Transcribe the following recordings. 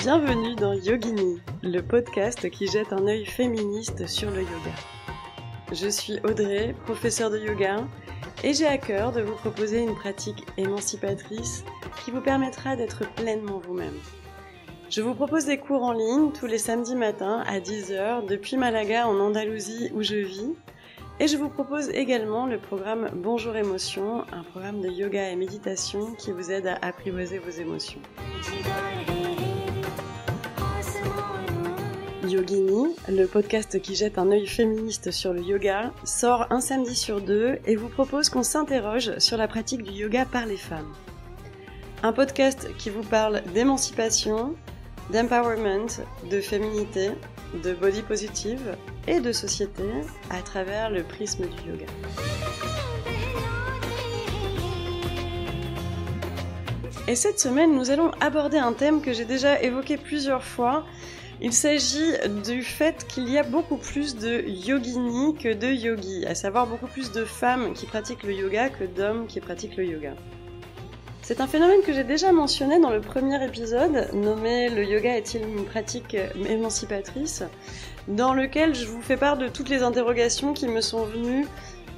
Bienvenue dans Yogini, le podcast qui jette un œil féministe sur le yoga. Je suis Audrey, professeure de yoga, et j'ai à cœur de vous proposer une pratique émancipatrice qui vous permettra d'être pleinement vous-même. Je vous propose des cours en ligne tous les samedis matins à 10h depuis Malaga en Andalousie où je vis, et je vous propose également le programme Bonjour Émotions, un programme de yoga et méditation qui vous aide à apprivoiser vos émotions. Yogini, le podcast qui jette un œil féministe sur le yoga, sort un samedi sur deux et vous propose qu'on s'interroge sur la pratique du yoga par les femmes. Un podcast qui vous parle d'émancipation, d'empowerment, de féminité, de body positive et de société à travers le prisme du yoga. Et cette semaine, nous allons aborder un thème que j'ai déjà évoqué plusieurs fois. Il s'agit du fait qu'il y a beaucoup plus de yoginis que de yogis, à savoir beaucoup plus de femmes qui pratiquent le yoga que d'hommes qui pratiquent le yoga. C'est un phénomène que j'ai déjà mentionné dans le premier épisode, nommé « Le yoga est-il une pratique émancipatrice ?», dans lequel je vous fais part de toutes les interrogations qui me sont venues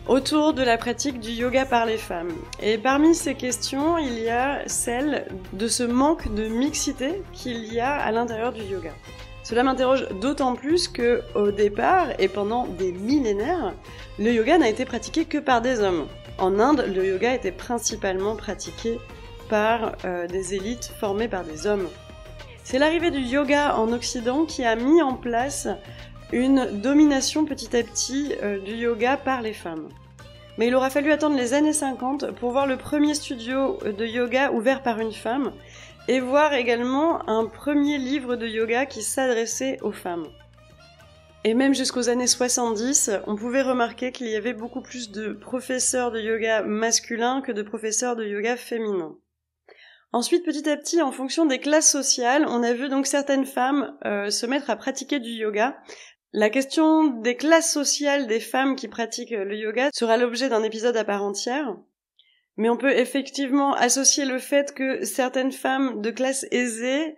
autour de la pratique du yoga par les femmes. Et parmi ces questions, il y a celle de ce manque de mixité qu'il y a à l'intérieur du yoga. Cela m'interroge d'autant plus que, au départ, et pendant des millénaires, le yoga n'a été pratiqué que par des hommes. En Inde, le yoga était principalement pratiqué par des élites formées par des hommes. C'est l'arrivée du yoga en Occident qui a mis en place une domination petit à petit du yoga par les femmes. Mais il aura fallu attendre les années 50 pour voir le premier studio de yoga ouvert par une femme et voir également un premier livre de yoga qui s'adressait aux femmes. Et même jusqu'aux années 70, on pouvait remarquer qu'il y avait beaucoup plus de professeurs de yoga masculins que de professeurs de yoga féminins. Ensuite, petit à petit, en fonction des classes sociales, on a vu donc certaines femmes se mettre à pratiquer du yoga. La question des classes sociales des femmes qui pratiquent le yoga sera l'objet d'un épisode à part entière. Mais on peut effectivement associer le fait que certaines femmes de classe aisée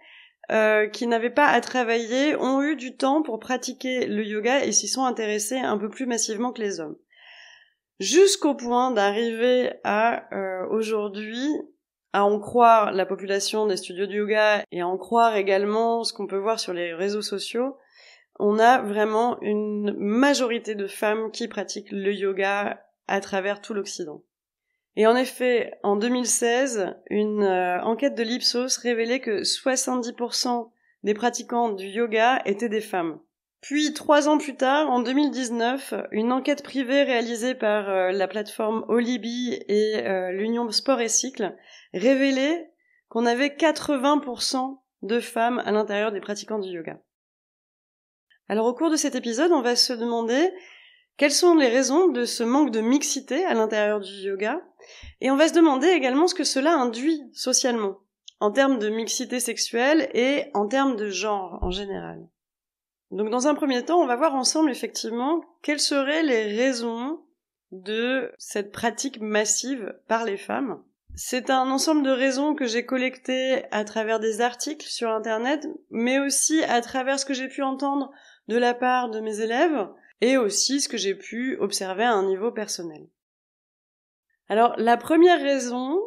qui n'avaient pas à travailler ont eu du temps pour pratiquer le yoga et s'y sont intéressées un peu plus massivement que les hommes. Jusqu'au point d'arriver à aujourd'hui à en croire la population des studios de yoga et à en croire également ce qu'on peut voir sur les réseaux sociaux, on a vraiment une majorité de femmes qui pratiquent le yoga à travers tout l'Occident. Et en effet, en 2016, une enquête de l'Ipsos révélait que 70% des pratiquants du yoga étaient des femmes. Puis, 3 ans plus tard, en 2019, une enquête privée réalisée par la plateforme Olibi et l'Union Sport et Cycle révélait qu'on avait 80% de femmes à l'intérieur des pratiquants du yoga. Alors, au cours de cet épisode, on va se demander quelles sont les raisons de ce manque de mixité à l'intérieur du yoga, et on va se demander également ce que cela induit socialement, en termes de mixité sexuelle et en termes de genre en général. Donc dans un premier temps, on va voir ensemble effectivement quelles seraient les raisons de cette pratique massive par les femmes. C'est un ensemble de raisons que j'ai collectées à travers des articles sur internet, mais aussi à travers ce que j'ai pu entendre de la part de mes élèves, et aussi ce que j'ai pu observer à un niveau personnel. Alors, la première raison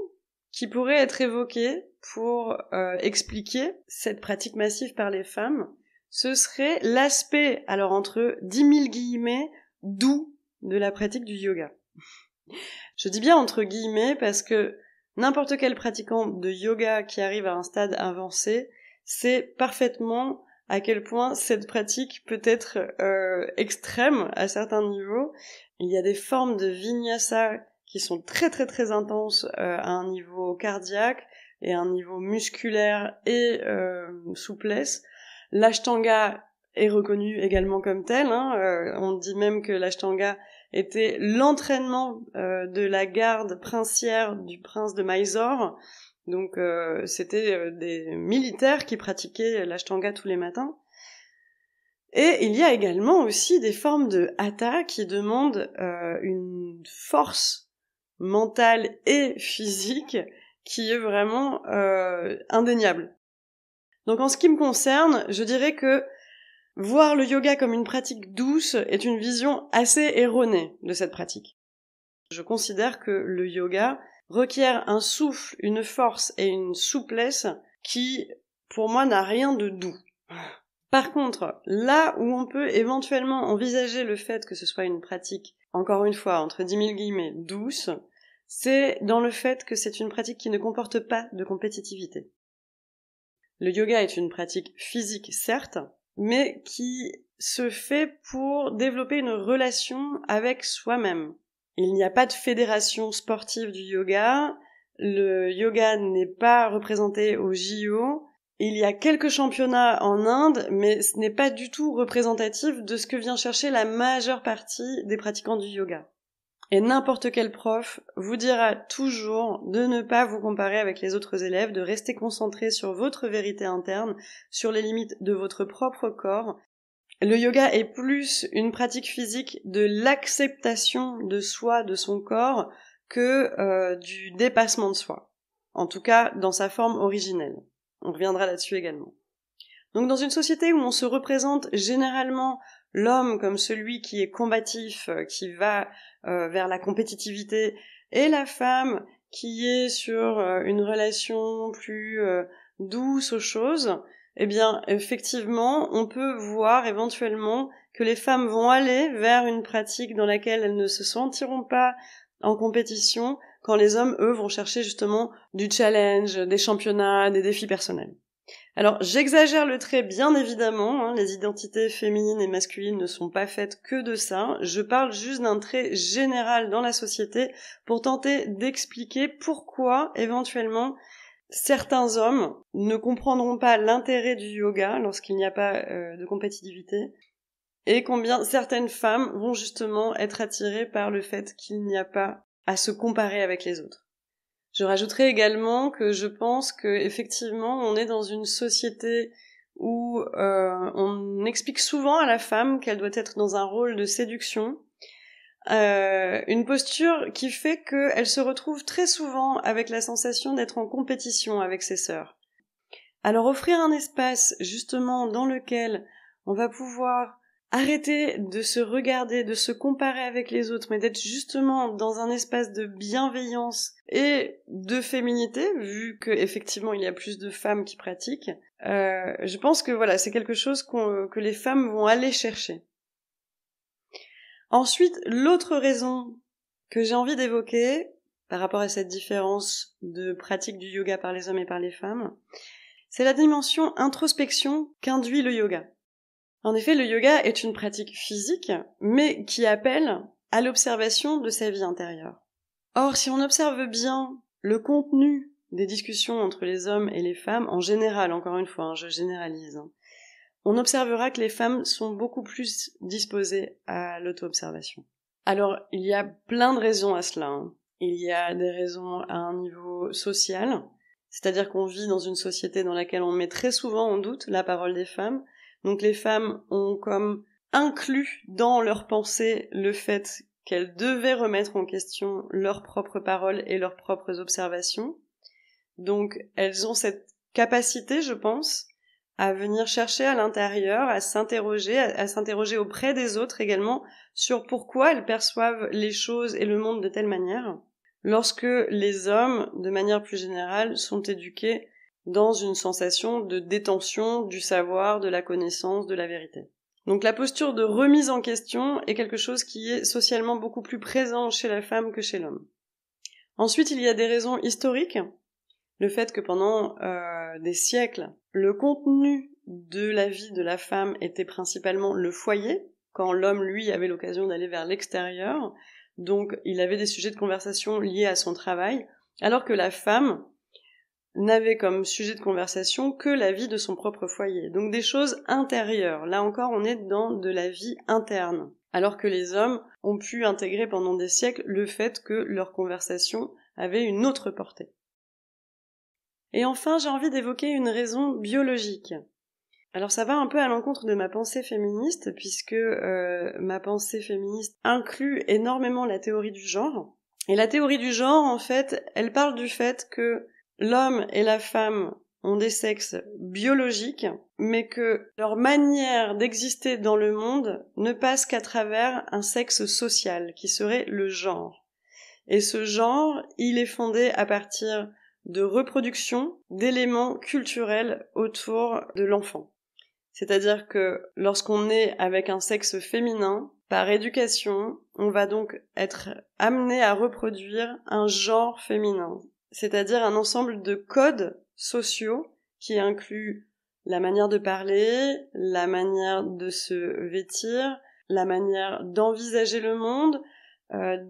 qui pourrait être évoquée pour expliquer cette pratique massive par les femmes, ce serait l'aspect, alors entre 10 000 guillemets, doux de la pratique du yoga. Je dis bien entre guillemets parce que n'importe quel pratiquant de yoga qui arrive à un stade avancé sait parfaitement à quel point cette pratique peut être extrême à certains niveaux. Il y a des formes de vinyasa qui sont très très très intenses à un niveau cardiaque et à un niveau musculaire et souplesse. L'ashtanga est reconnu également comme tel. On dit même que l'ashtanga était l'entraînement de la garde princière du prince de Mysore. Donc c'était des militaires qui pratiquaient l'ashtanga tous les matins. Et il y a également aussi des formes de hatha qui demandent une force mentale et physique qui est vraiment indéniable. Donc en ce qui me concerne, je dirais que voir le yoga comme une pratique douce est une vision assez erronée de cette pratique. Je considère que le yoga requiert un souffle, une force et une souplesse qui, pour moi, n'a rien de doux. Par contre, là où on peut éventuellement envisager le fait que ce soit une pratique, encore une fois, entre 10 000 guillemets, douce, c'est dans le fait que c'est une pratique qui ne comporte pas de compétitivité. Le yoga est une pratique physique, certes, mais qui se fait pour développer une relation avec soi-même. Il n'y a pas de fédération sportive du yoga, le yoga n'est pas représenté au JO, il y a quelques championnats en Inde, mais ce n'est pas du tout représentatif de ce que vient chercher la majeure partie des pratiquants du yoga. Et n'importe quel prof vous dira toujours de ne pas vous comparer avec les autres élèves, de rester concentré sur votre vérité interne, sur les limites de votre propre corps. Le yoga est plus une pratique physique de l'acceptation de soi, de son corps, que du dépassement de soi. En tout cas, dans sa forme originelle. On reviendra là-dessus également. Donc dans une société où on se représente généralement l'homme comme celui qui est combatif, qui va vers la compétitivité, et la femme qui est sur une relation plus douce aux choses, eh bien effectivement on peut voir éventuellement que les femmes vont aller vers une pratique dans laquelle elles ne se sentiront pas en compétition, quand les hommes, eux, vont chercher justement du challenge, des championnats, des défis personnels. Alors, j'exagère le trait, bien évidemment, hein, les identités féminines et masculines ne sont pas faites que de ça, je parle juste d'un trait général dans la société pour tenter d'expliquer pourquoi, éventuellement, certains hommes ne comprendront pas l'intérêt du yoga lorsqu'il n'y a pas de compétitivité, et combien certaines femmes vont justement être attirées par le fait qu'il n'y a pas à se comparer avec les autres. Je rajouterai également que je pense que effectivement on est dans une société où on explique souvent à la femme qu'elle doit être dans un rôle de séduction, une posture qui fait qu'elle se retrouve très souvent avec la sensation d'être en compétition avec ses sœurs. Alors offrir un espace justement dans lequel on va pouvoir arrêter de se regarder, de se comparer avec les autres, mais d'être justement dans un espace de bienveillance et de féminité, vu que effectivement il y a plus de femmes qui pratiquent. Je pense que voilà, c'est quelque chose que les femmes vont aller chercher. Ensuite, l'autre raison que j'ai envie d'évoquer par rapport à cette différence de pratique du yoga par les hommes et par les femmes, c'est la dimension introspection qu'induit le yoga. En effet, le yoga est une pratique physique, mais qui appelle à l'observation de sa vie intérieure. Or, si on observe bien le contenu des discussions entre les hommes et les femmes, en général, encore une fois, je généralise, on observera que les femmes sont beaucoup plus disposées à l'auto-observation. Alors, il y a plein de raisons à cela. Il y a des raisons à un niveau social, c'est-à-dire qu'on vit dans une société dans laquelle on met très souvent en doute la parole des femmes. Donc les femmes ont comme inclus dans leur pensée le fait qu'elles devaient remettre en question leurs propres paroles et leurs propres observations. Donc elles ont cette capacité, je pense, à venir chercher à l'intérieur, à s'interroger auprès des autres également sur pourquoi elles perçoivent les choses et le monde de telle manière, lorsque les hommes, de manière plus générale, sont éduqués dans une sensation de détention du savoir, de la connaissance, de la vérité. Donc la posture de remise en question est quelque chose qui est socialement beaucoup plus présent chez la femme que chez l'homme. Ensuite, il y a des raisons historiques. Le fait que pendant des siècles, le contenu de la vie de la femme était principalement le foyer, quand l'homme, lui, avait l'occasion d'aller vers l'extérieur. Donc il avait des sujets de conversation liés à son travail, alors que la femme n'avait comme sujet de conversation que la vie de son propre foyer. Donc des choses intérieures. Là encore, on est dans de la vie interne. Alors que les hommes ont pu intégrer pendant des siècles le fait que leur conversation avait une autre portée. Et enfin, j'ai envie d'évoquer une raison biologique. Alors ça va un peu à l'encontre de ma pensée féministe, puisque ma pensée féministe inclut énormément la théorie du genre. Et la théorie du genre, en fait, elle parle du fait que l'homme et la femme ont des sexes biologiques, mais que leur manière d'exister dans le monde ne passe qu'à travers un sexe social, qui serait le genre. Et ce genre, il est fondé à partir de reproduction d'éléments culturels autour de l'enfant. C'est-à-dire que lorsqu'on est avec un sexe féminin, par éducation, on va donc être amené à reproduire un genre féminin, c'est-à-dire un ensemble de codes sociaux qui incluent la manière de parler, la manière de se vêtir, la manière d'envisager le monde,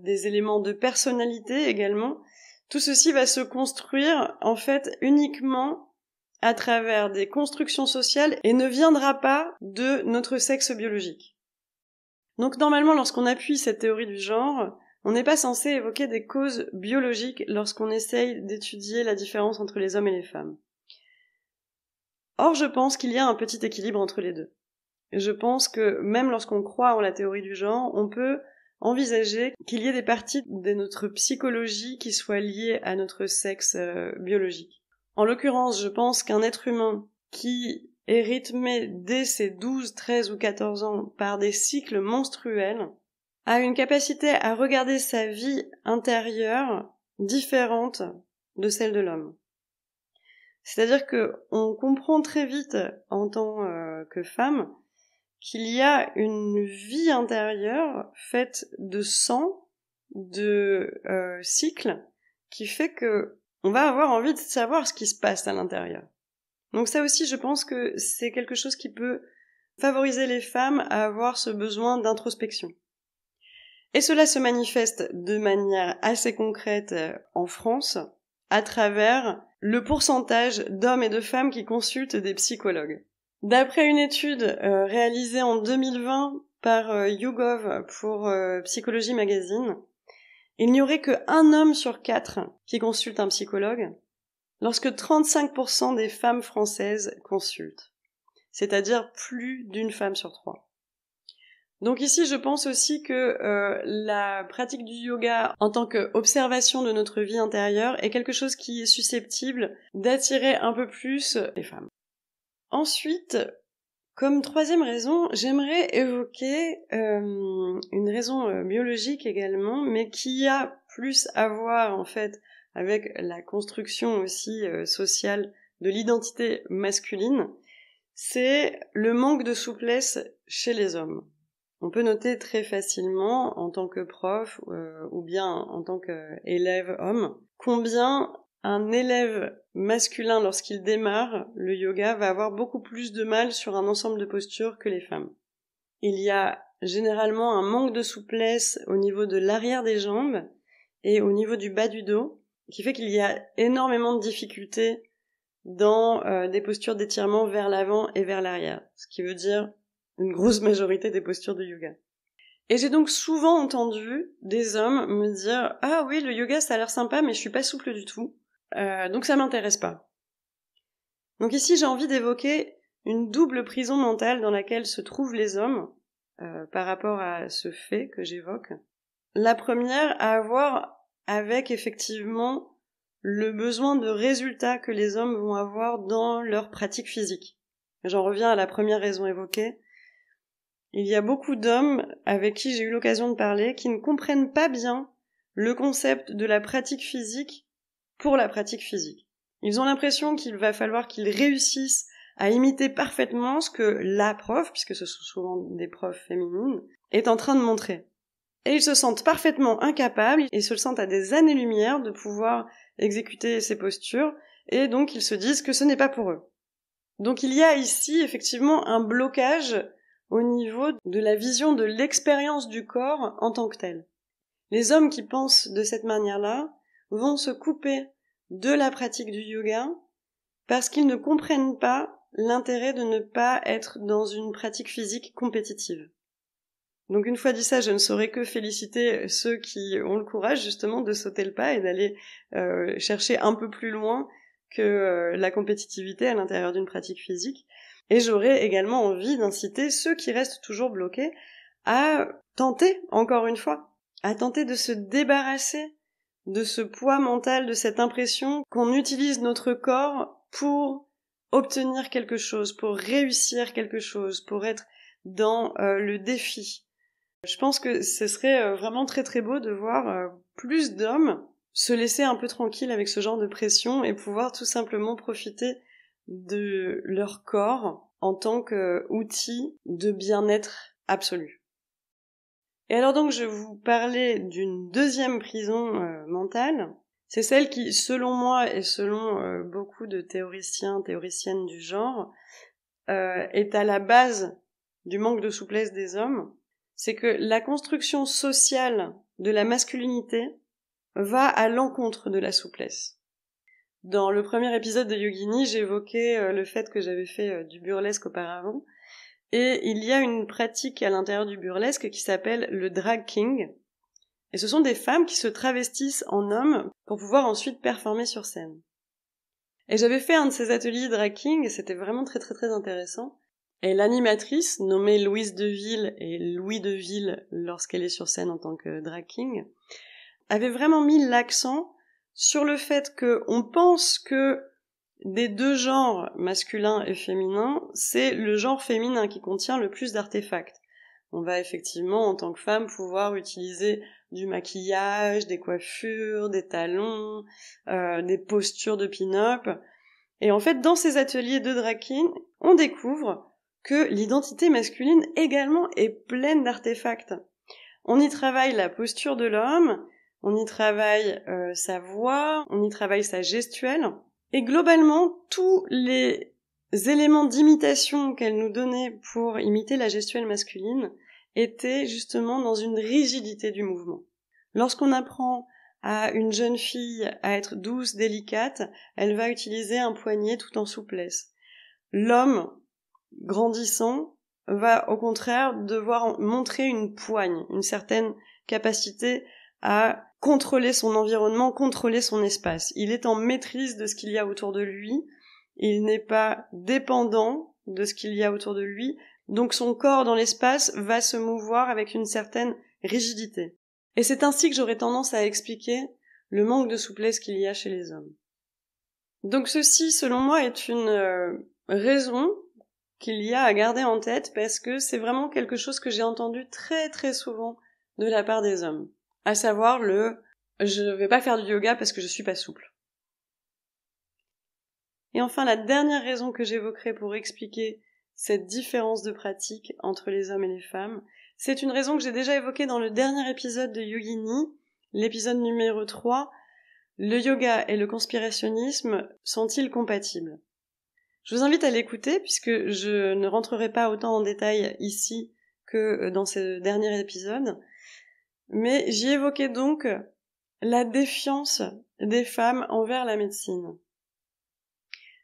des éléments de personnalité également. Tout ceci va se construire en fait uniquement à travers des constructions sociales et ne viendra pas de notre sexe biologique. Donc normalement, lorsqu'on appuie cette théorie du genre, on n'est pas censé évoquer des causes biologiques lorsqu'on essaye d'étudier la différence entre les hommes et les femmes. Or, je pense qu'il y a un petit équilibre entre les deux. Je pense que même lorsqu'on croit en la théorie du genre, on peut envisager qu'il y ait des parties de notre psychologie qui soient liées à notre sexe biologique. En l'occurrence, je pense qu'un être humain qui est rythmé dès ses 12, 13 ou 14 ans par des cycles menstruels a une capacité à regarder sa vie intérieure différente de celle de l'homme. C'est-à-dire que on comprend très vite en tant que femme qu'il y a une vie intérieure faite de sang, de cycles, qui fait que on va avoir envie de savoir ce qui se passe à l'intérieur. Donc ça aussi, je pense que c'est quelque chose qui peut favoriser les femmes à avoir ce besoin d'introspection. Et cela se manifeste de manière assez concrète en France, à travers le pourcentage d'hommes et de femmes qui consultent des psychologues. D'après une étude réalisée en 2020 par YouGov pour Psychologie Magazine, il n'y aurait qu'un homme sur 4 qui consulte un psychologue, lorsque 35% des femmes françaises consultent, c'est-à-dire plus d'une femme sur 3. Donc ici, je pense aussi que la pratique du yoga en tant qu'observation de notre vie intérieure est quelque chose qui est susceptible d'attirer un peu plus les femmes. Ensuite, comme troisième raison, j'aimerais évoquer une raison biologique également, mais qui a plus à voir en fait avec la construction aussi sociale de l'identité masculine, c'est le manque de souplesse chez les hommes. On peut noter très facilement, en tant que prof ou bien en tant qu'élève homme, combien un élève masculin, lorsqu'il démarre le yoga, va avoir beaucoup plus de mal sur un ensemble de postures que les femmes. Il y a généralement un manque de souplesse au niveau de l'arrière des jambes et au niveau du bas du dos, qui fait qu'il y a énormément de difficultés dans des postures d'étirement vers l'avant et vers l'arrière, ce qui veut dire une grosse majorité des postures de yoga. Et j'ai donc souvent entendu des hommes me dire « Ah oui, le yoga ça a l'air sympa mais je suis pas souple du tout, donc ça m'intéresse pas ». Donc ici j'ai envie d'évoquer une double prison mentale dans laquelle se trouvent les hommes par rapport à ce fait que j'évoque. La première à avoir avec effectivement le besoin de résultats que les hommes vont avoir dans leur pratique physique. J'en reviens à la première raison évoquée. Il y a beaucoup d'hommes avec qui j'ai eu l'occasion de parler qui ne comprennent pas bien le concept de la pratique physique pour la pratique physique. Ils ont l'impression qu'il va falloir qu'ils réussissent à imiter parfaitement ce que la prof, puisque ce sont souvent des profs féminines, est en train de montrer. Et ils se sentent parfaitement incapables, ils se sentent à des années-lumière de pouvoir exécuter ces postures, et donc ils se disent que ce n'est pas pour eux. Donc il y a ici effectivement un blocage au niveau de la vision de l'expérience du corps en tant que tel. Les hommes qui pensent de cette manière-là vont se couper de la pratique du yoga parce qu'ils ne comprennent pas l'intérêt de ne pas être dans une pratique physique compétitive. Donc une fois dit ça, je ne saurais que féliciter ceux qui ont le courage justement de sauter le pas et d'aller chercher un peu plus loin que la compétitivité à l'intérieur d'une pratique physique. Et j'aurais également envie d'inciter ceux qui restent toujours bloqués à tenter, encore une fois, à tenter de se débarrasser de ce poids mental, de cette impression qu'on utilise notre corps pour obtenir quelque chose, pour réussir quelque chose, pour être dans le défi. Je pense que ce serait vraiment très très beau de voir plus d'hommes se laisser un peu tranquille avec ce genre de pression et pouvoir tout simplement profiter de leur corps en tant qu'outil de bien-être absolu. Et alors donc je vais vous parler d'une deuxième prison mentale. C'est celle qui, selon moi et selon beaucoup de théoriciennes du genre, est à la base du manque de souplesse des hommes. C'est que la construction sociale de la masculinité va à l'encontre de la souplesse. Dans le premier épisode de Yogini, j'évoquais le fait que j'avais fait du burlesque auparavant, et il y a une pratique à l'intérieur du burlesque qui s'appelle le drag king, et ce sont des femmes qui se travestissent en hommes pour pouvoir ensuite performer sur scène. Et j'avais fait un de ces ateliers drag king, et c'était vraiment très très très intéressant. Et l'animatrice, nommée Louise Deville et Louis Deville lorsqu'elle est sur scène en tant que drag king, avait vraiment mis l'accent sur le fait qu'on pense que des deux genres, masculin et féminin, c'est le genre féminin qui contient le plus d'artefacts. On va effectivement, en tant que femme, pouvoir utiliser du maquillage, des coiffures, des talons, des postures de pin-up. Et en fait, dans ces ateliers de drag king, on découvre que l'identité masculine également est pleine d'artefacts. On y travaille la posture de l'homme, on y travaille sa voix, on y travaille sa gestuelle, et globalement, tous les éléments d'imitation qu'elle nous donnait pour imiter la gestuelle masculine étaient justement dans une rigidité du mouvement. Lorsqu'on apprend à une jeune fille à être douce, délicate, elle va utiliser un poignet tout en souplesse. L'homme, grandissant, va au contraire devoir montrer une poigne, une certaine capacité à contrôler son environnement, contrôler son espace. Il est en maîtrise de ce qu'il y a autour de lui, il n'est pas dépendant de ce qu'il y a autour de lui, donc son corps dans l'espace va se mouvoir avec une certaine rigidité. Et c'est ainsi que j'aurais tendance à expliquer le manque de souplesse qu'il y a chez les hommes. Donc ceci, selon moi, est une raison qu'il y a à garder en tête parce que c'est vraiment quelque chose que j'ai entendu très très souvent de la part des hommes. À savoir je vais pas faire du yoga parce que je suis pas souple. Et enfin, la dernière raison que j'évoquerai pour expliquer cette différence de pratique entre les hommes et les femmes, c'est une raison que j'ai déjà évoquée dans le dernier épisode de Yogini, l'épisode numéro 3, le yoga et le conspirationnisme sont-ils compatibles ? Je vous invite à l'écouter puisque je ne rentrerai pas autant en détail ici que dans ce dernier épisode. Mais j'y évoquais donc la défiance des femmes envers la médecine.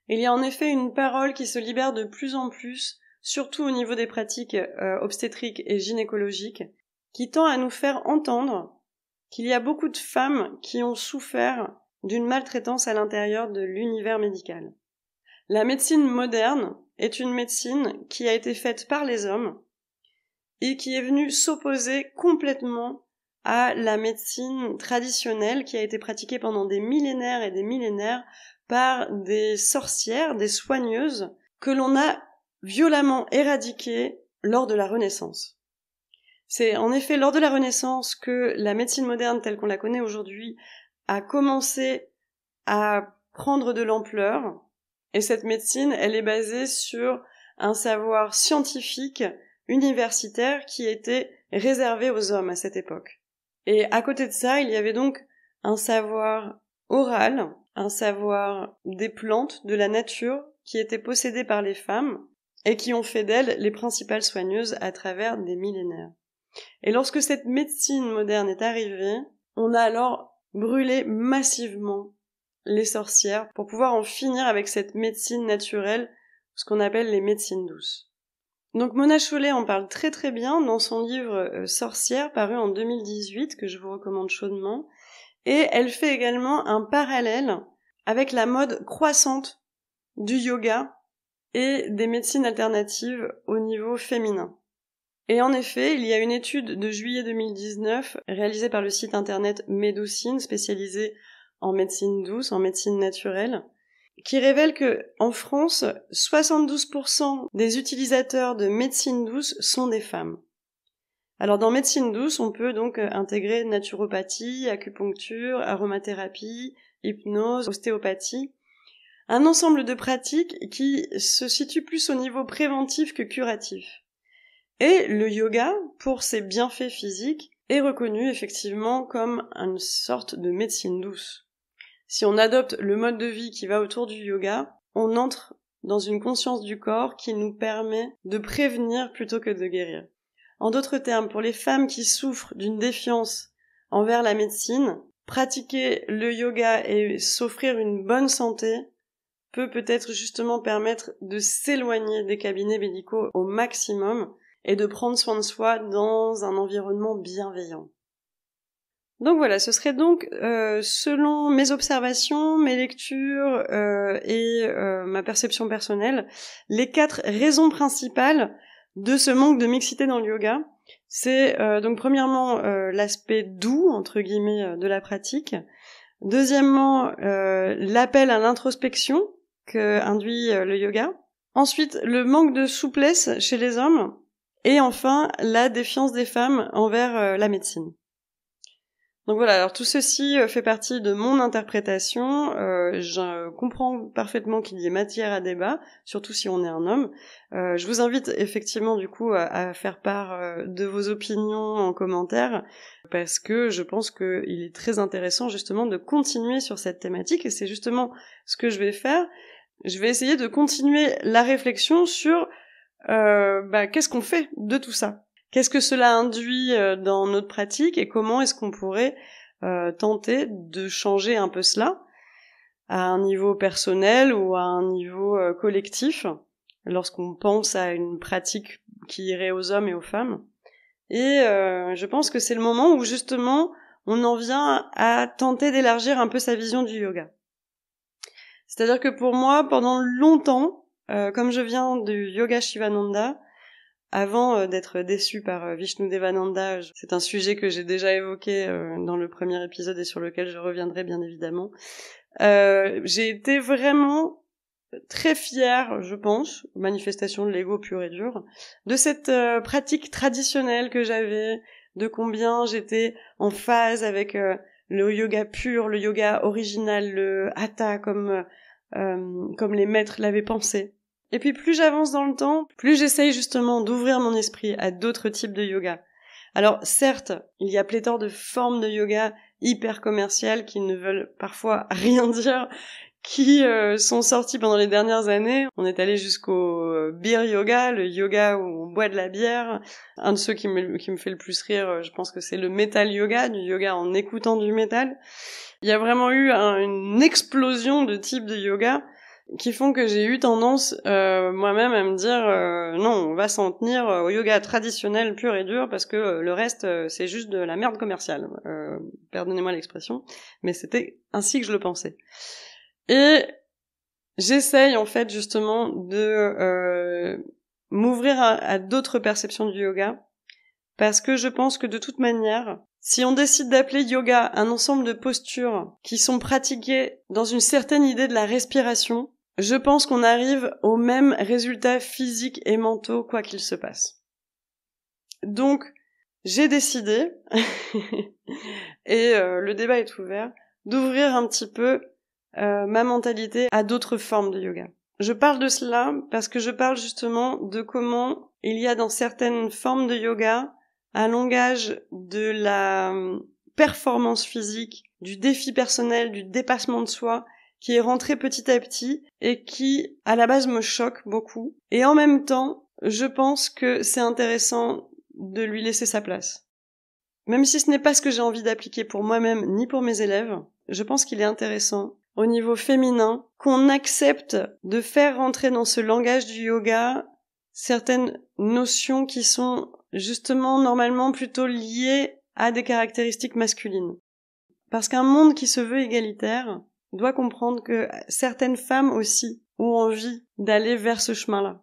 Il y a en effet une parole qui se libère de plus en plus, surtout au niveau des pratiques obstétriques et gynécologiques, qui tend à nous faire entendre qu'il y a beaucoup de femmes qui ont souffert d'une maltraitance à l'intérieur de l'univers médical. La médecine moderne est une médecine qui a été faite par les hommes et qui est venue s'opposer complètement à la médecine traditionnelle qui a été pratiquée pendant des millénaires et des millénaires par des sorcières, des soigneuses, que l'on a violemment éradiquées lors de la Renaissance. C'est en effet lors de la Renaissance que la médecine moderne telle qu'on la connaît aujourd'hui a commencé à prendre de l'ampleur, et cette médecine, elle est basée sur un savoir scientifique, universitaire, qui était réservé aux hommes à cette époque. Et à côté de ça, il y avait donc un savoir oral, un savoir des plantes, de la nature, qui était possédé par les femmes, et qui ont fait d'elles les principales soigneuses à travers des millénaires. Et lorsque cette médecine moderne est arrivée, on a alors brûlé massivement les sorcières pour pouvoir en finir avec cette médecine naturelle, ce qu'on appelle les médecines douces. Donc Mona Chollet en parle très très bien dans son livre Sorcières, paru en 2018, que je vous recommande chaudement, et elle fait également un parallèle avec la mode croissante du yoga et des médecines alternatives au niveau féminin. Et en effet, il y a une étude de juillet 2019 réalisée par le site internet Médocine, spécialisé en médecine douce, en médecine naturelle, qui révèle que en France, 72% des utilisateurs de médecine douce sont des femmes. Alors dans médecine douce, on peut donc intégrer naturopathie, acupuncture, aromathérapie, hypnose, ostéopathie, un ensemble de pratiques qui se situent plus au niveau préventif que curatif. Et le yoga, pour ses bienfaits physiques, est reconnu effectivement comme une sorte de médecine douce. Si on adopte le mode de vie qui va autour du yoga, on entre dans une conscience du corps qui nous permet de prévenir plutôt que de guérir. En d'autres termes, pour les femmes qui souffrent d'une défiance envers la médecine, pratiquer le yoga et s'offrir une bonne santé peut peut-être justement permettre de s'éloigner des cabinets médicaux au maximum et de prendre soin de soi dans un environnement bienveillant. Donc voilà, ce serait donc, selon mes observations, mes lectures et ma perception personnelle, les 4 raisons principales de ce manque de mixité dans le yoga. C'est donc premièrement l'aspect doux, entre guillemets, de la pratique. Deuxièmement, l'appel à l'introspection que induit le yoga. Ensuite, le manque de souplesse chez les hommes. Et enfin, la défiance des femmes envers la médecine. Donc voilà, alors tout ceci fait partie de mon interprétation. Je comprends parfaitement qu'il y ait matière à débat, surtout si on est un homme. Je vous invite effectivement du coup à faire part de vos opinions en commentaire, parce que je pense qu'il est très intéressant justement de continuer sur cette thématique, et c'est justement ce que je vais faire. Je vais essayer de continuer la réflexion sur qu'est-ce qu'on fait de tout ça ? Qu'est-ce que cela induit dans notre pratique et comment est-ce qu'on pourrait tenter de changer un peu cela à un niveau personnel ou à un niveau collectif lorsqu'on pense à une pratique qui irait aux hommes et aux femmes. Et je pense que c'est le moment où justement on en vient à tenter d'élargir un peu sa vision du yoga. C'est-à-dire que pour moi, pendant longtemps, comme je viens du yoga Shivananda, avant d'être déçue par Vishnudevananda, c'est un sujet que j'ai déjà évoqué dans le premier épisode et sur lequel je reviendrai bien évidemment, j'ai été vraiment très fière, je pense, manifestation de l'ego pur et dur, de cette pratique traditionnelle que j'avais, de combien j'étais en phase avec le yoga pur, le yoga original, le hatha comme les maîtres l'avaient pensé. Et puis plus j'avance dans le temps, plus j'essaye justement d'ouvrir mon esprit à d'autres types de yoga. Alors certes, il y a pléthore de formes de yoga hyper commerciales qui ne veulent parfois rien dire, qui sont sorties pendant les dernières années. On est allé jusqu'au beer yoga, le yoga où on boit de la bière. Un de ceux qui me fait le plus rire, je pense que c'est le metal yoga, du yoga en écoutant du métal. Il y a vraiment eu une explosion de types de yoga qui font que j'ai eu tendance moi-même à me dire non, on va s'en tenir au yoga traditionnel pur et dur parce que le reste c'est juste de la merde commerciale. Pardonnez-moi l'expression, mais c'était ainsi que je le pensais. Et j'essaye en fait justement de m'ouvrir à d'autres perceptions du yoga, parce que je pense que de toute manière, si on décide d'appeler yoga un ensemble de postures qui sont pratiquées dans une certaine idée de la respiration, je pense qu'on arrive aux mêmes résultats physiques et mentaux quoi qu'il se passe. Donc, j'ai décidé, et le débat est ouvert, d'ouvrir un petit peu ma mentalité à d'autres formes de yoga. Je parle de cela parce que je parle justement de comment il y a dans certaines formes de yoga un langage de la performance physique, du défi personnel, du dépassement de soi, qui est rentré petit à petit et qui, à la base, me choque beaucoup. Et en même temps, je pense que c'est intéressant de lui laisser sa place. Même si ce n'est pas ce que j'ai envie d'appliquer pour moi-même ni pour mes élèves, je pense qu'il est intéressant, au niveau féminin, qu'on accepte de faire rentrer dans ce langage du yoga certaines notions qui sont justement normalement plutôt liées à des caractéristiques masculines. Parce qu'un monde qui se veut égalitaire doit comprendre que certaines femmes aussi ont envie d'aller vers ce chemin-là.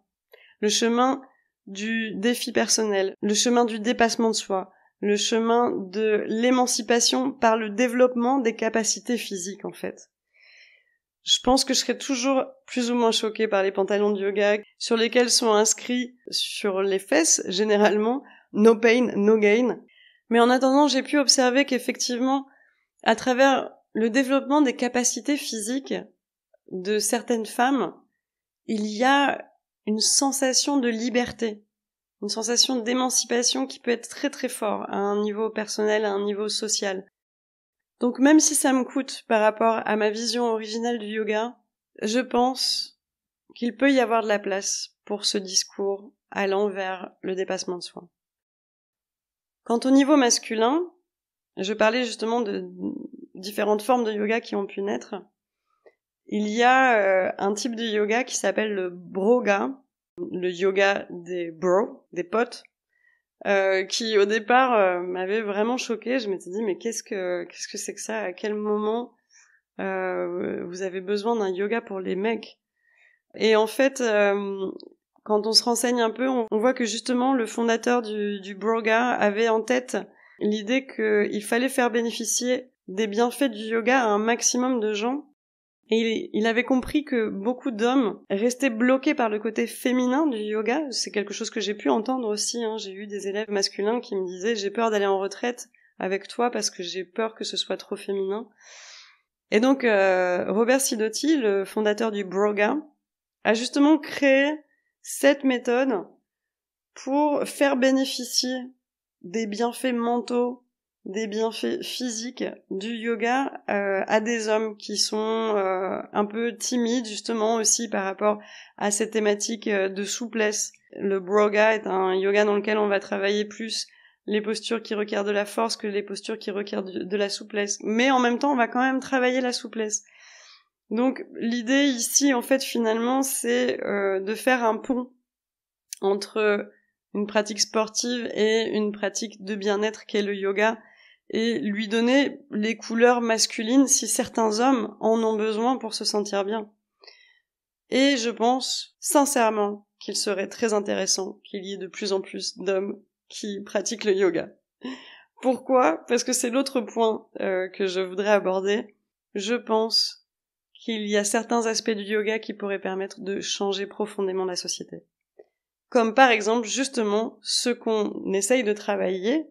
Le chemin du défi personnel, le chemin du dépassement de soi, le chemin de l'émancipation par le développement des capacités physiques en fait. Je pense que je serai toujours plus ou moins choquée par les pantalons de yoga sur lesquels sont inscrits sur les fesses, généralement, no pain, no gain. Mais en attendant, j'ai pu observer qu'effectivement, à travers le développement des capacités physiques de certaines femmes, il y a une sensation de liberté, une sensation d'émancipation qui peut être très très fort à un niveau personnel, à un niveau social. Donc même si ça me coûte par rapport à ma vision originale du yoga, je pense qu'il peut y avoir de la place pour ce discours allant vers le dépassement de soi. Quant au niveau masculin, je parlais justement de différentes formes de yoga qui ont pu naître. Il y a un type de yoga qui s'appelle le broga, le yoga des bros, des potes, qui au départ m'avait vraiment choquée. Je m'étais dit mais qu'est-ce que c'est que ça? À quel moment vous avez besoin d'un yoga pour les mecs? Et en fait, quand on se renseigne un peu, on voit que justement le fondateur du broga avait en tête l'idée qu'il fallait faire bénéficier des bienfaits du yoga à un maximum de gens. Et il avait compris que beaucoup d'hommes restaient bloqués par le côté féminin du yoga. C'est quelque chose que j'ai pu entendre aussi, hein. J'ai eu des élèves masculins qui me disaient « j'ai peur d'aller en retraite avec toi parce que j'ai peur que ce soit trop féminin ». Et donc Robert Sidoti, le fondateur du broga, a justement créé cette méthode pour faire bénéficier des bienfaits mentaux, des bienfaits physiques du yoga à des hommes qui sont un peu timides justement aussi par rapport à cette thématique de souplesse. Le broga est un yoga dans lequel on va travailler plus les postures qui requièrent de la force que les postures qui requièrent de la souplesse. Mais en même temps, on va quand même travailler la souplesse. Donc l'idée ici, en fait, finalement, c'est de faire un pont entre une pratique sportive et une pratique de bien-être qu'est le yoga, et lui donner les couleurs masculines si certains hommes en ont besoin pour se sentir bien. Et je pense sincèrement qu'il serait très intéressant qu'il y ait de plus en plus d'hommes qui pratiquent le yoga. Pourquoi ? Parce que c'est l'autre point que je voudrais aborder. Je pense qu'il y a certains aspects du yoga qui pourraient permettre de changer profondément la société. Comme par exemple, justement, ce qu'on essaye de travailler,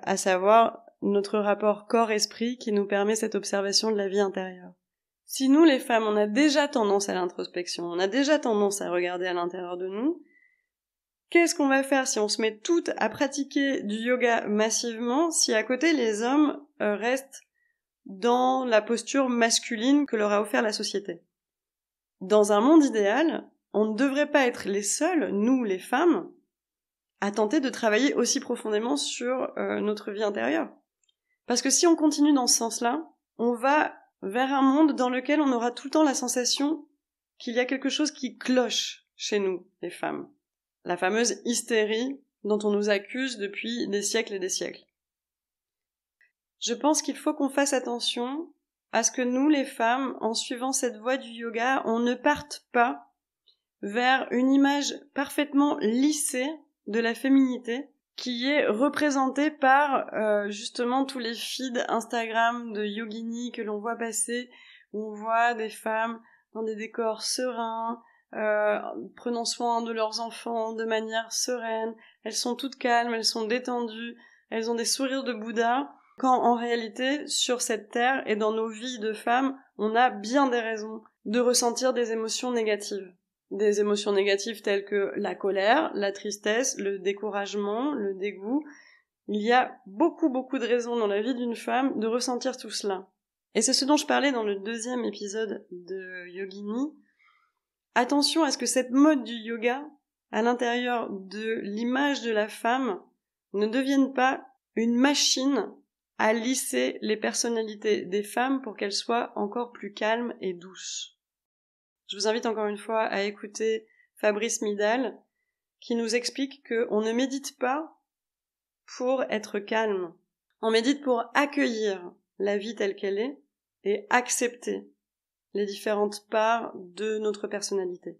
à savoir notre rapport corps-esprit qui nous permet cette observation de la vie intérieure. Si nous, les femmes, on a déjà tendance à l'introspection, on a déjà tendance à regarder à l'intérieur de nous, qu'est-ce qu'on va faire si on se met toutes à pratiquer du yoga massivement, si à côté les hommes restent dans la posture masculine que leur a offert la société? Dans un monde idéal, on ne devrait pas être les seuls, nous les femmes, à tenter de travailler aussi profondément sur notre vie intérieure. Parce que si on continue dans ce sens-là, on va vers un monde dans lequel on aura tout le temps la sensation qu'il y a quelque chose qui cloche chez nous, les femmes. La fameuse hystérie dont on nous accuse depuis des siècles et des siècles. Je pense qu'il faut qu'on fasse attention à ce que nous, les femmes, en suivant cette voie du yoga, on ne parte pas vers une image parfaitement lissée de la féminité qui est représentée par justement tous les feeds Instagram de yogini que l'on voit passer, où on voit des femmes dans des décors sereins, prenant soin de leurs enfants de manière sereine, elles sont toutes calmes, elles sont détendues, elles ont des sourires de Bouddha, quand en réalité, sur cette terre et dans nos vies de femmes, on a bien des raisons de ressentir des émotions négatives. Des émotions négatives telles que la colère, la tristesse, le découragement, le dégoût. Il y a beaucoup de raisons dans la vie d'une femme de ressentir tout cela. Et c'est ce dont je parlais dans le 2e épisode de Yogini. Attention à ce que cette mode du yoga, à l'intérieur de l'image de la femme, ne devienne pas une machine à lisser les personnalités des femmes pour qu'elles soient encore plus calmes et douces. Je vous invite encore une fois à écouter Fabrice Midal, qui nous explique qu'on ne médite pas pour être calme. On médite pour accueillir la vie telle qu'elle est et accepter les différentes parts de notre personnalité.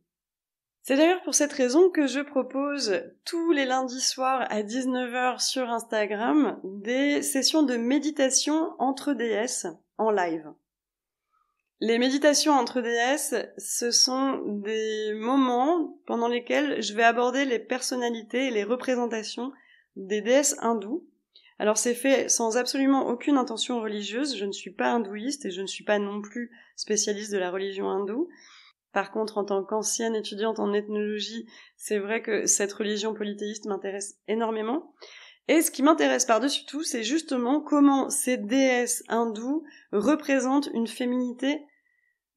C'est d'ailleurs pour cette raison que je propose tous les lundis soirs à 19h sur Instagram des sessions de méditation entre déesses en live. Les méditations entre déesses, ce sont des moments pendant lesquels je vais aborder les personnalités et les représentations des déesses hindoues. Alors c'est fait sans absolument aucune intention religieuse, je ne suis pas hindouiste et je ne suis pas non plus spécialiste de la religion hindoue. Par contre, en tant qu'ancienne étudiante en ethnologie, c'est vrai que cette religion polythéiste m'intéresse énormément. Et ce qui m'intéresse par-dessus tout, c'est justement comment ces déesses hindoues représentent une féminité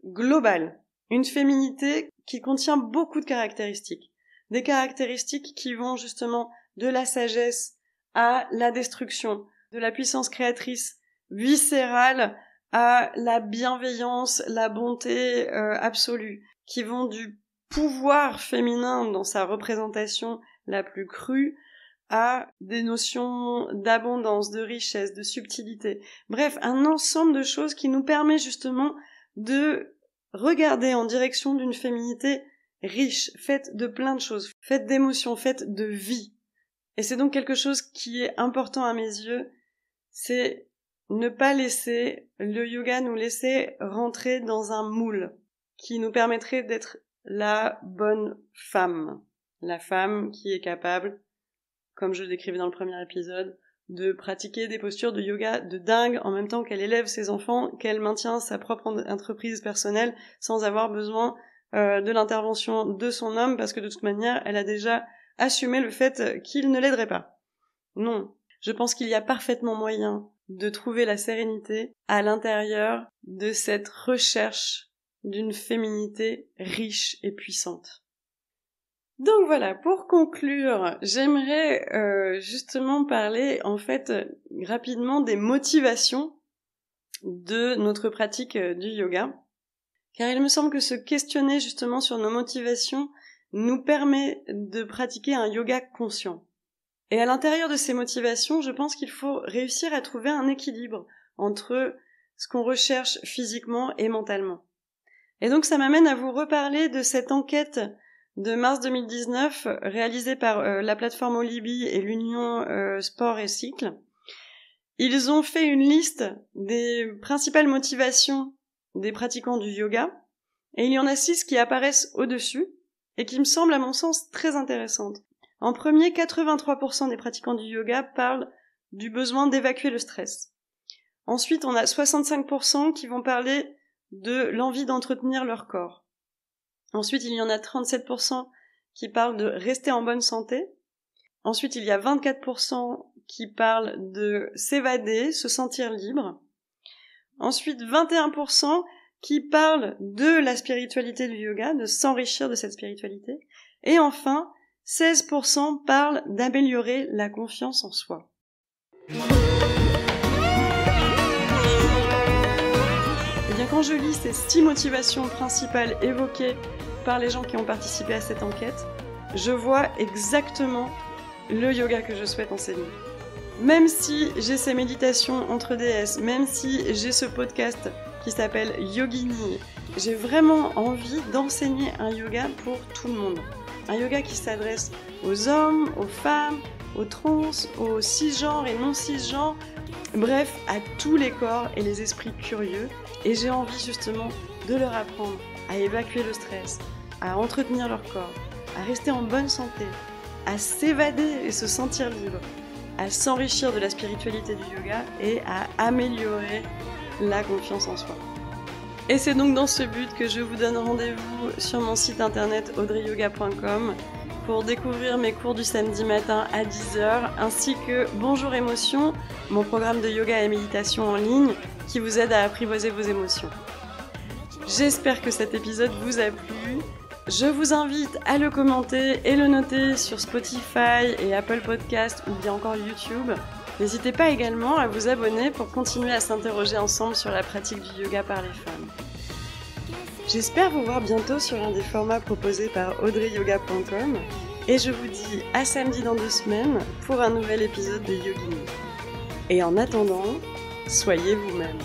globale. Une féminité qui contient beaucoup de caractéristiques. Des caractéristiques qui vont justement de la sagesse à la destruction, de la puissance créatrice viscérale à la bienveillance, la bonté absolue, qui vont du pouvoir féminin dans sa représentation la plus crue à des notions d'abondance, de richesse, de subtilité. Bref, un ensemble de choses qui nous permet justement de regarder en direction d'une féminité riche, faite de plein de choses, faite d'émotions, faite de vie. Et c'est donc quelque chose qui est important à mes yeux, c'est ne pas laisser le yoga nous laisser rentrer dans un moule qui nous permettrait d'être la bonne femme. La femme qui est capable, comme je le décrivais dans le premier épisode, de pratiquer des postures de yoga de dingue en même temps qu'elle élève ses enfants, qu'elle maintient sa propre entreprise personnelle sans avoir besoin de l'intervention de son homme parce que de toute manière, elle a déjà assumé le fait qu'il ne l'aiderait pas. Non, je pense qu'il y a parfaitement moyen de trouver la sérénité à l'intérieur de cette recherche d'une féminité riche et puissante. Donc voilà, pour conclure, j'aimerais justement parler en fait rapidement des motivations de notre pratique du yoga, car il me semble que se questionner justement sur nos motivations nous permet de pratiquer un yoga conscient. Et à l'intérieur de ces motivations, je pense qu'il faut réussir à trouver un équilibre entre ce qu'on recherche physiquement et mentalement. Et donc ça m'amène à vous reparler de cette enquête de mars 2019 réalisée par la plateforme Olibi et l'Union Sport et Cycle. Ils ont fait une liste des principales motivations des pratiquants du yoga, et il y en a 6 qui apparaissent au-dessus, et qui me semblent à mon sens très intéressantes. En premier, 83% des pratiquants du yoga parlent du besoin d'évacuer le stress. Ensuite, on a 65% qui vont parler de l'envie d'entretenir leur corps. Ensuite, il y en a 37% qui parlent de rester en bonne santé. Ensuite, il y a 24% qui parlent de s'évader, se sentir libre. Ensuite, 21% qui parlent de la spiritualité du yoga, de s'enrichir de cette spiritualité. Et enfin, 16% parlent d'améliorer la confiance en soi. Et bien, quand je lis ces 6 motivations principales évoquées par les gens qui ont participé à cette enquête, je vois exactement le yoga que je souhaite enseigner. Même si j'ai ces méditations entre déesses, même si j'ai ce podcast qui s'appelle Yogini, j'ai vraiment envie d'enseigner un yoga pour tout le monde. Un yoga qui s'adresse aux hommes, aux femmes, aux trans, aux cisgenres et non cisgenres, bref, à tous les corps et les esprits curieux. Et j'ai envie justement de leur apprendre à évacuer le stress, à entretenir leur corps, à rester en bonne santé, à s'évader et se sentir libre, à s'enrichir de la spiritualité du yoga et à améliorer la confiance en soi. Et c'est donc dans ce but que je vous donne rendez-vous sur mon site internet audreyyoga.com pour découvrir mes cours du samedi matin à 10h, ainsi que Bonjour Émotions, mon programme de yoga et méditation en ligne qui vous aide à apprivoiser vos émotions. J'espère que cet épisode vous a plu. Je vous invite à le commenter et le noter sur Spotify et Apple Podcasts ou bien encore YouTube. N'hésitez pas également à vous abonner pour continuer à s'interroger ensemble sur la pratique du yoga par les femmes. J'espère vous voir bientôt sur un des formats proposés par audreyyoga.com et je vous dis à samedi dans 2 semaines pour un nouvel épisode de Yogini. Et en attendant, soyez vous-même.